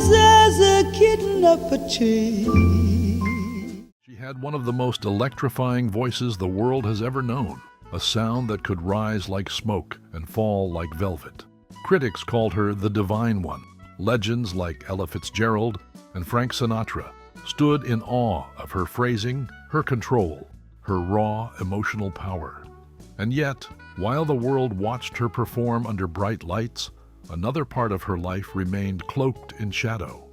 as a kitten up a tree. She had one of the most electrifying voices the world has ever known, a sound that could rise like smoke and fall like velvet. Critics called her the Divine One. Legends like Ella Fitzgerald and Frank Sinatra stood in awe of her phrasing, her control, her raw emotional power. And yet, while the world watched her perform under bright lights, another part of her life remained cloaked in shadow.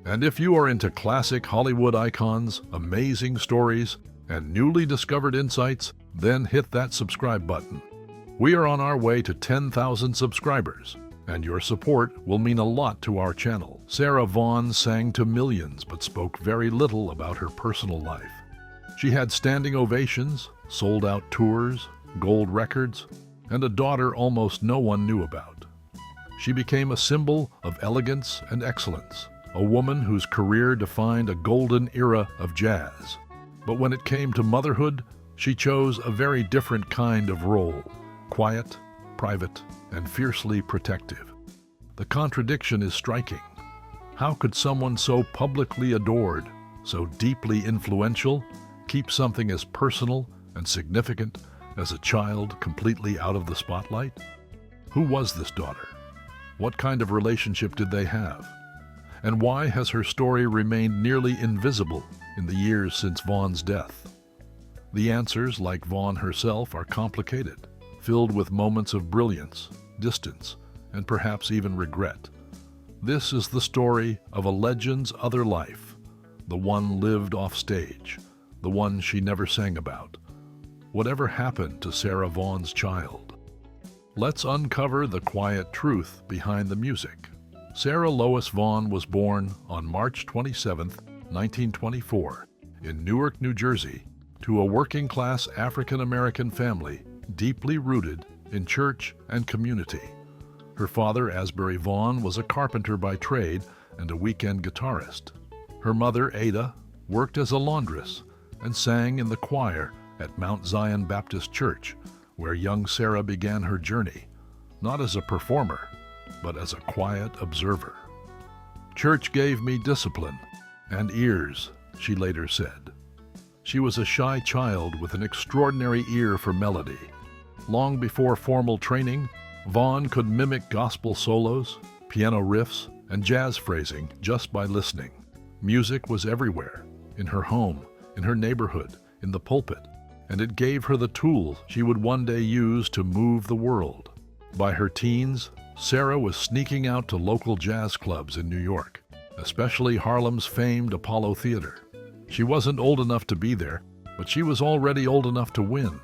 And if you are into classic Hollywood icons, amazing stories, and newly discovered insights, then hit that subscribe button. We are on our way to 10,000 subscribers, and your support will mean a lot to our channel. Sarah Vaughn sang to millions but spoke very little about her personal life. She had standing ovations, sold-out tours, gold records, and a daughter almost no one knew about. She became a symbol of elegance and excellence, a woman whose career defined a golden era of jazz. But when it came to motherhood, she chose a very different kind of role, quiet, private, and fiercely protective. The contradiction is striking. How could someone so publicly adored, so deeply influential, keep something as personal and significant as a child completely out of the spotlight? Who was this daughter? What kind of relationship did they have? And why has her story remained nearly invisible in the years since Vaughn's death? The answers, like Vaughn herself, are complicated, filled with moments of brilliance, distance, and perhaps even regret. This is the story of a legend's other life, the one lived off stage, the one she never sang about. Whatever happened to Sarah Vaughn's child? Let's uncover the quiet truth behind the music. Sarah Lois Vaughn was born on March 27, 1924, in Newark, New Jersey, to a working-class African-American family deeply rooted in church and community. Her father, Asbury Vaughn, was a carpenter by trade and a weekend guitarist. Her mother, Ada, worked as a laundress and sang in the choir at Mount Zion Baptist Church, where young Sarah began her journey, not as a performer, but as a quiet observer. "Church gave me discipline and ears," she later said. She was a shy child with an extraordinary ear for melody. Long before formal training, Vaughn could mimic gospel solos, piano riffs, and jazz phrasing just by listening. Music was everywhere, in her home, in her neighborhood, in the pulpit, and it gave her the tools she would one day use to move the world. By her teens, Sarah was sneaking out to local jazz clubs in New York, especially Harlem's famed Apollo Theater. She wasn't old enough to be there, but she was already old enough to win.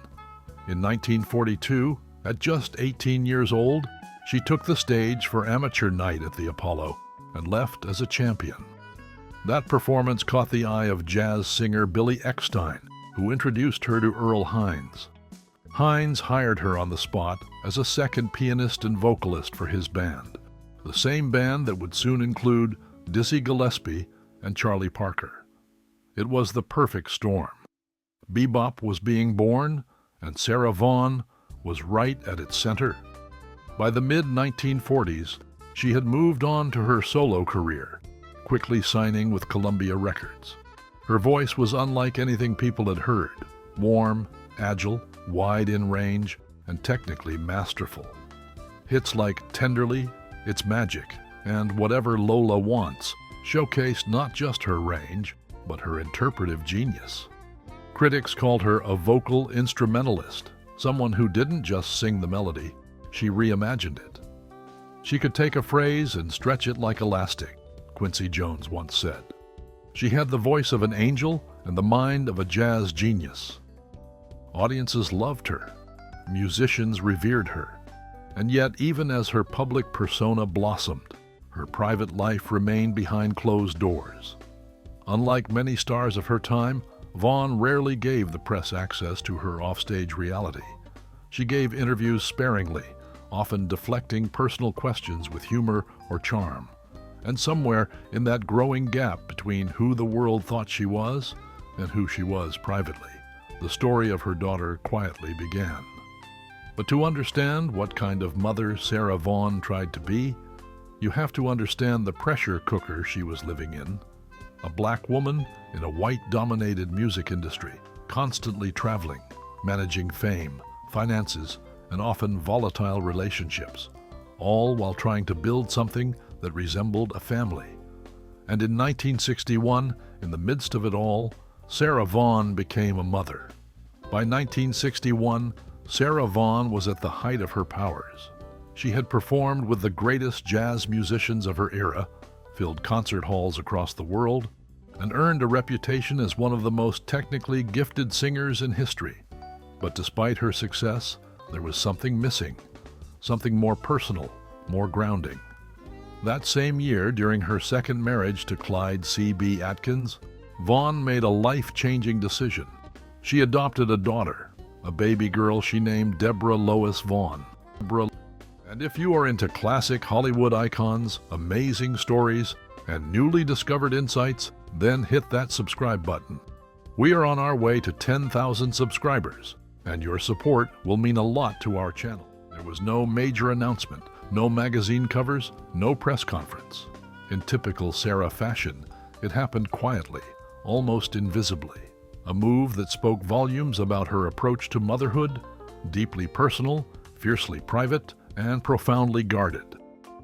In 1942, at just 18 years old, she took the stage for amateur night at the Apollo and left as a champion. That performance caught the eye of jazz singer Billy Eckstine, who introduced her to Earl Hines. Hines hired her on the spot as a second pianist and vocalist for his band, the same band that would soon include Dizzy Gillespie and Charlie Parker. It was the perfect storm. Bebop was being born, and Sarah Vaughn was right at its center. By the mid-1940s, she had moved on to her solo career, quickly signing with Columbia Records. Her voice was unlike anything people had heard, warm, agile, wide in range, and technically masterful. Hits like Tenderly, It's Magic, and Whatever Lola Wants showcased not just her range, but her interpretive genius. Critics called her a vocal instrumentalist, someone who didn't just sing the melody, she reimagined it. She could take a phrase and stretch it like elastic, Quincy Jones once said. She had the voice of an angel and the mind of a jazz genius. Audiences loved her, musicians revered her, and yet even as her public persona blossomed, her private life remained behind closed doors. Unlike many stars of her time, Vaughn rarely gave the press access to her offstage reality. She gave interviews sparingly, often deflecting personal questions with humor or charm. And somewhere in that growing gap between who the world thought she was and who she was privately, the story of her daughter quietly began. But to understand what kind of mother Sarah Vaughn tried to be, You have to understand the pressure cooker she was living in. A black woman in a white-dominated music industry, constantly traveling, managing fame, finances, and often volatile relationships, all while trying to build something that resembled a family. And in 1961, in the midst of it all, Sarah Vaughn became a mother. By 1961, Sarah Vaughn was at the height of her powers. She had performed with the greatest jazz musicians of her era, filled concert halls across the world, and earned a reputation as one of the most technically gifted singers in history. But despite her success, there was something missing, something more personal, more grounding. That same year, during her second marriage to Clyde C.B. Atkins, Vaughn made a life-changing decision. She adopted a daughter, a baby girl she named Deborah Lois Vaughn. And if you are into classic Hollywood icons, amazing stories, and newly discovered insights, then hit that subscribe button. We are on our way to 10,000 subscribers, and your support will mean a lot to our channel. There was no major announcement, no magazine covers, no press conference. In typical Sarah fashion, it happened quietly, almost invisibly. A move that spoke volumes about her approach to motherhood, deeply personal, fiercely private, and profoundly guarded.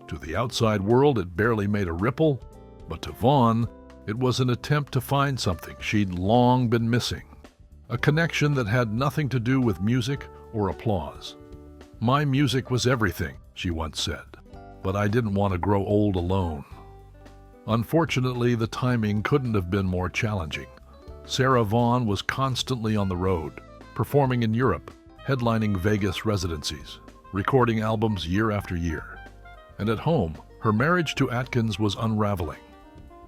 To the outside world, it barely made a ripple, but to Vaughn, it was an attempt to find something she'd long been missing. A connection that had nothing to do with music or applause. "My music was everything," she once said, "but I didn't want to grow old alone." Unfortunately, the timing couldn't have been more challenging. Sarah Vaughn was constantly on the road, performing in Europe, headlining Vegas residencies, recording albums year after year. And at home, her marriage to Atkins was unraveling.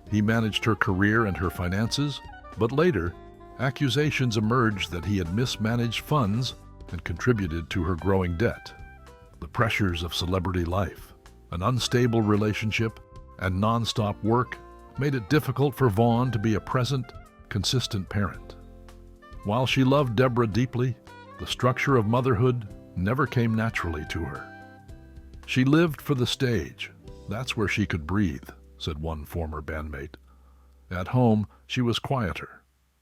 He managed her career and her finances, but later, accusations emerged that he had mismanaged funds and contributed to her growing debt. The pressures of celebrity life, an unstable relationship, and non-stop work made it difficult for Vaughn to be a present, consistent parent. While she loved Deborah deeply, the structure of motherhood never came naturally to her. "She lived for the stage. That's where she could breathe," said one former bandmate. At home, she was quieter,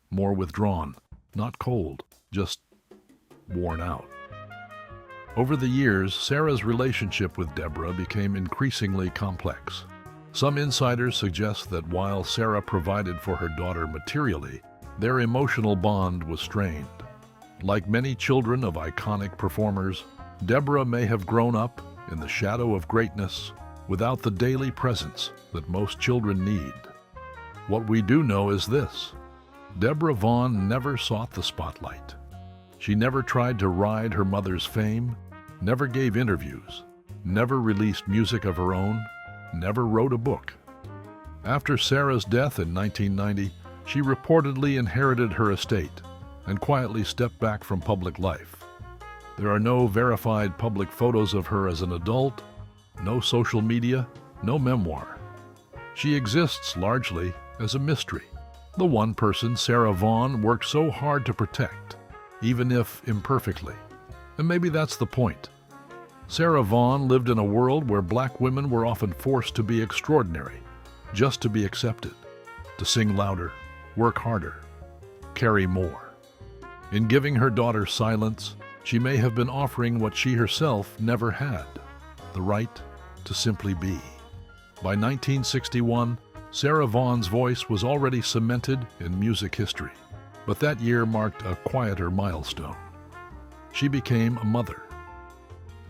more withdrawn, not cold, just worn out. Over the years, Sarah's relationship with Deborah became increasingly complex. Some insiders suggest that while Sarah provided for her daughter materially, their emotional bond was strained. Like many children of iconic performers, Deborah may have grown up in the shadow of greatness without the daily presence that most children need. What we do know is this: Deborah Vaughn never sought the spotlight. She never tried to ride her mother's fame, never gave interviews, never released music of her own, never wrote a book. After Sarah's death in 1990, she reportedly inherited her estate and quietly stepped back from public life. There are no verified public photos of her as an adult, no social media, no memoir. She exists largely as a mystery, the one person Sarah Vaughn worked so hard to protect, even if imperfectly. And maybe that's the point. Sarah Vaughn lived in a world where black women were often forced to be extraordinary, just to be accepted, to sing louder, work harder, carry more. In giving her daughter silence, she may have been offering what she herself never had, the right to simply be. By 1961, Sarah Vaughn's voice was already cemented in music history, but that year marked a quieter milestone. She became a mother.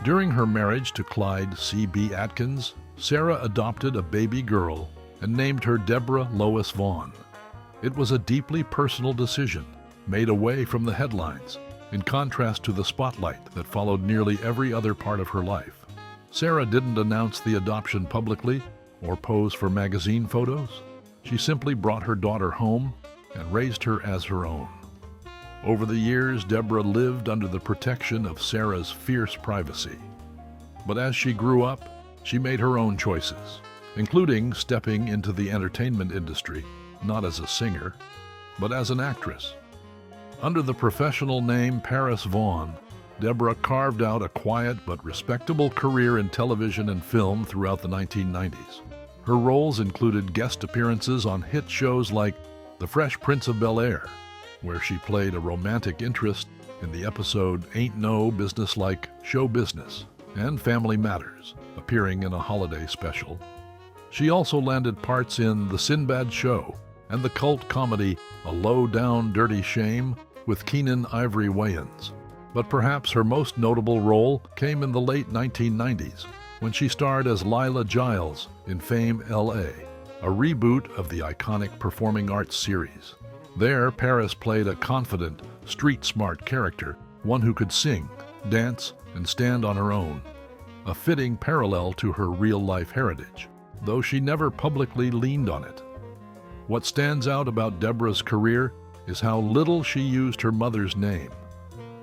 During her marriage to Clyde C.B. Atkins, Sarah adopted a baby girl and named her Deborah Lois Vaughn. It was a deeply personal decision, made away from the headlines, in contrast to the spotlight that followed nearly every other part of her life. Sarah didn't announce the adoption publicly or pose for magazine photos. She simply brought her daughter home and raised her as her own. Over the years, Deborah lived under the protection of Sarah's fierce privacy. But as she grew up, she made her own choices, including stepping into the entertainment industry, not as a singer, but as an actress. Under the professional name Paris Vaughn, Deborah carved out a quiet but respectable career in television and film throughout the 1990s. Her roles included guest appearances on hit shows like The Fresh Prince of Bel-Air, where she played a romantic interest in the episode Ain't No Business Like Show Business, and Family Matters, appearing in a holiday special. She also landed parts in The Sinbad Show and the cult comedy A Low Down Dirty Shame with Keenan Ivory Wayans. But perhaps her most notable role came in the late 1990s when she starred as Lila Giles in Fame L.A., a reboot of the iconic performing arts series. There, Paris played a confident, street-smart character, one who could sing, dance, and stand on her own, a fitting parallel to her real-life heritage, though she never publicly leaned on it. What stands out about Deborah's career is how little she used her mother's name.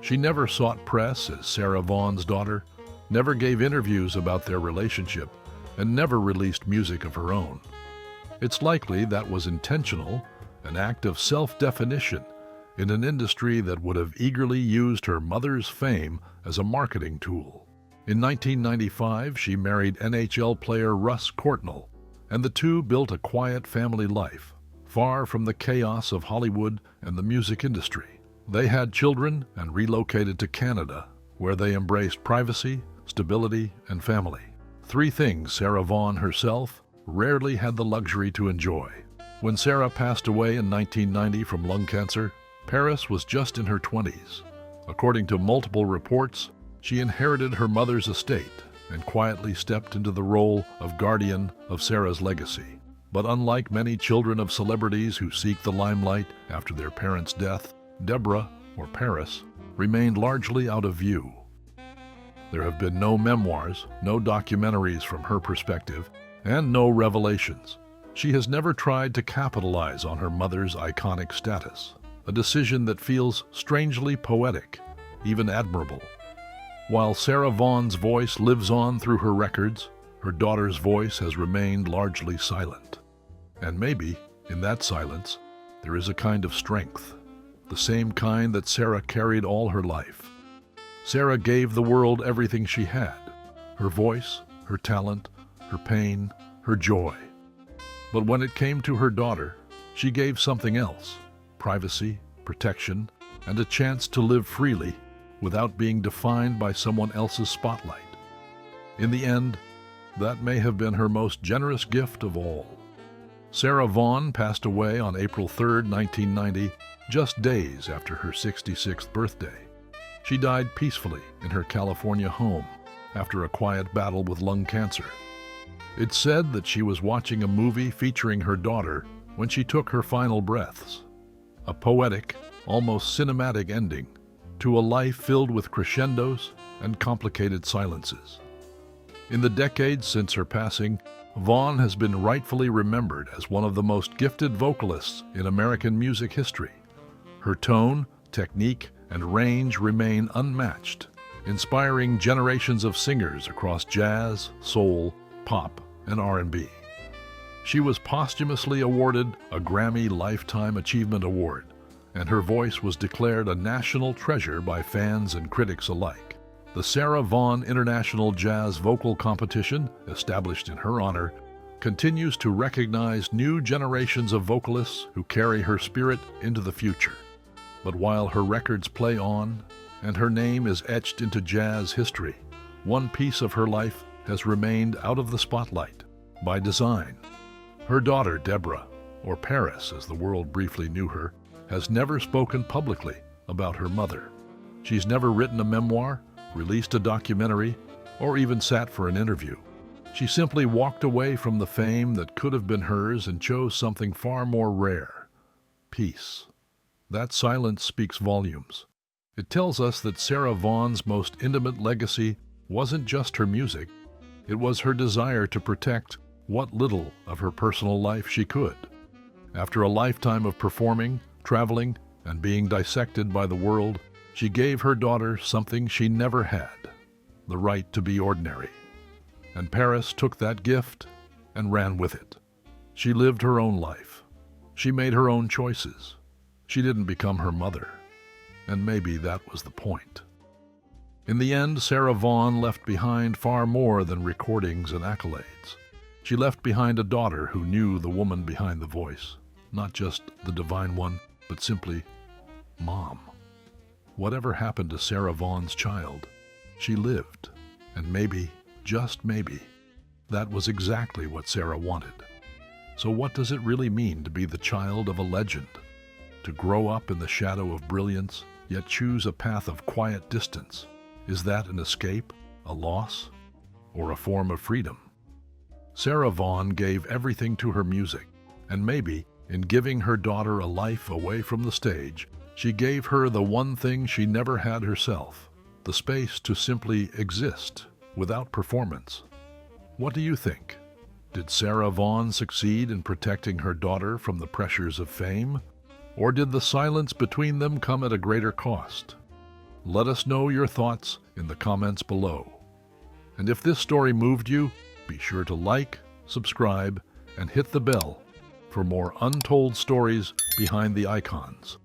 She never sought press as Sarah Vaughan's daughter, never gave interviews about their relationship, and never released music of her own. It's likely that was intentional, an act of self-definition in an industry that would have eagerly used her mother's fame as a marketing tool. In 1995, she married NHL player Russ Courtnall, and the two built a quiet family life, far from the chaos of Hollywood and the music industry. They had children and relocated to Canada, where they embraced privacy, stability, and family. Three things Sarah Vaughan herself rarely had the luxury to enjoy. When Sarah passed away in 1990 from lung cancer, Paris was just in her 20s. According to multiple reports, she inherited her mother's estate and quietly stepped into the role of guardian of Sarah's legacy. But unlike many children of celebrities who seek the limelight after their parents' death, Deborah, or Paris, remained largely out of view. There have been no memoirs, no documentaries from her perspective, and no revelations. She has never tried to capitalize on her mother's iconic status, a decision that feels strangely poetic, even admirable. While Sarah Vaughan's voice lives on through her records, her daughter's voice has remained largely silent. And maybe, in that silence, there is a kind of strength, the same kind that Sarah carried all her life. Sarah gave the world everything she had, her voice, her talent, her pain, her joy. But when it came to her daughter, she gave something else: privacy, protection, and a chance to live freely without being defined by someone else's spotlight. In the end, that may have been her most generous gift of all. Sarah Vaughan passed away on April 3, 1990, just days after her 66th birthday. She died peacefully in her California home after a quiet battle with lung cancer. It's said that she was watching a movie featuring her daughter when she took her final breaths. A poetic, almost cinematic ending to a life filled with crescendos and complicated silences. In the decades since her passing, Vaughn has been rightfully remembered as one of the most gifted vocalists in American music history. Her tone, technique, and range remain unmatched, inspiring generations of singers across jazz, soul, pop, and R&B. She was posthumously awarded a Grammy Lifetime Achievement Award, and her voice was declared a national treasure by fans and critics alike. The Sarah Vaughan International Jazz Vocal Competition, established in her honor, continues to recognize new generations of vocalists who carry her spirit into the future. But while her records play on, and her name is etched into jazz history, one piece of her life has remained out of the spotlight, by design. Her daughter, Deborah, or Paris as the world briefly knew her, has never spoken publicly about her mother. She's never written a memoir, released a documentary, or even sat for an interview. She simply walked away from the fame that could have been hers and chose something far more rare: peace. That silence speaks volumes. It tells us that Sarah Vaughan's most intimate legacy wasn't just her music, it was her desire to protect what little of her personal life she could. After a lifetime of performing, traveling, and being dissected by the world, she gave her daughter something she never had: the right to be ordinary. And Paris took that gift and ran with it. She lived her own life. She made her own choices. She didn't become her mother. And maybe that was the point. In the end, Sarah Vaughn left behind far more than recordings and accolades. She left behind a daughter who knew the woman behind the voice, not just the divine one, but simply Mom. Whatever happened to Sarah Vaughn's child, she lived, and maybe, just maybe, that was exactly what Sarah wanted. So what does it really mean to be the child of a legend? To grow up in the shadow of brilliance, yet choose a path of quiet distance? Is that an escape, a loss, or a form of freedom? Sarah Vaughn gave everything to her music, and maybe, in giving her daughter a life away from the stage, she gave her the one thing she never had herself, the space to simply exist without performance. What do you think? Did Sarah Vaughn succeed in protecting her daughter from the pressures of fame? Or did the silence between them come at a greater cost? Let us know your thoughts in the comments below. And if this story moved you, be sure to like, subscribe, and hit the bell for more untold stories behind the icons.